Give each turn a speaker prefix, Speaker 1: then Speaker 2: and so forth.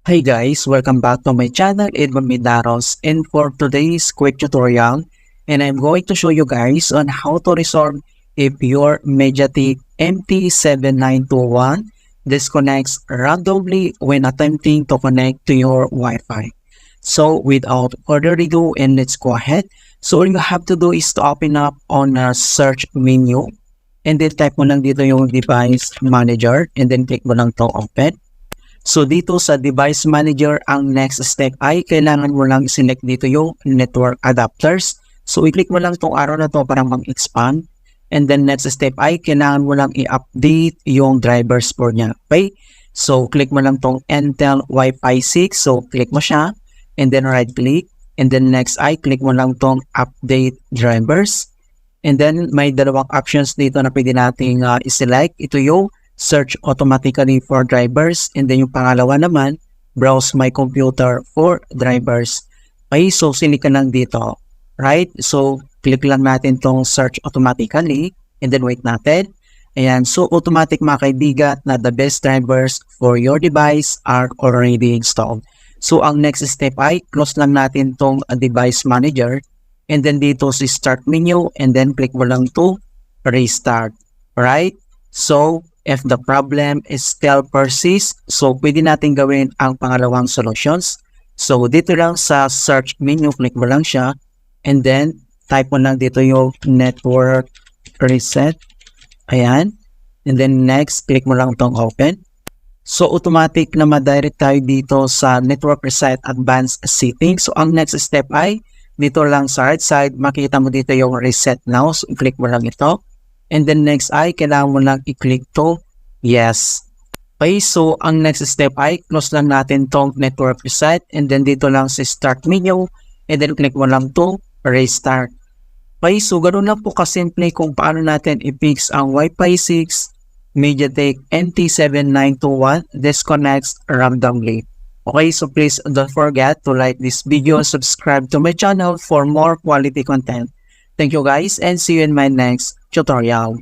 Speaker 1: Hey guys, welcome back to my channel, Edmund Mindaros, and for today's quick tutorial, and I'm going to show you guys on how to resolve if your Mediatek MT7921 disconnects randomly when attempting to connect to your Wi-Fi. So without further ado, and let's go ahead. So all you have to do is to open up on a search menu, and then type mo lang dito yung device manager, and then click mo lang to open. So dito sa device manager, ang next step ay kailangan mo lang select dito yung network adapters. So i-click mo lang itong arrow na to para mag-expand. And then next step ay kailangan mo lang i-update yung drivers for niya. Okay? So click mo lang itong Intel Wi-Fi 6. So click mo siya. And then right click. And then next ay click mo lang itong update drivers. And then may dalawang options dito na pwede nating i-select. Ito yung search automatically for drivers, and then yung pangalawa naman, browse my computer for drivers. Okay, so select ka lang dito, right? So click lang natin tong search automatically, and then wait natin. Ayan, so automatic mga kaibigan na the best drivers for your device are already installed. So ang next step ay close lang natin tong device manager, and then dito si start menu, and then click mo lang to restart, right? So if the problem is still persists, so pwede natin gawin ang pangalawang solutions. So dito lang sa search menu, click mo lang siya, and then type mo lang dito yung network reset. Ayan. And then next, click mo lang itong open. So automatic na ma-direct tayo dito sa network reset advanced settings. So ang next step ay dito lang sa right side, makita mo dito yung reset now. So click mo lang ito. And then next ay kailangan mo lang i-click to yes. Okay, so ang next step ay close lang natin tong network reset, and then dito lang sa start menu, and then click mo lang to restart. Okay, so ganoon lang po kasimple kung paano natin i-fix ang Wi-Fi 6 Mediatek MT7921 disconnects randomly. Okay, so please don't forget to like this video and subscribe to my channel for more quality content. Thank you guys, and see you in my next tutorial.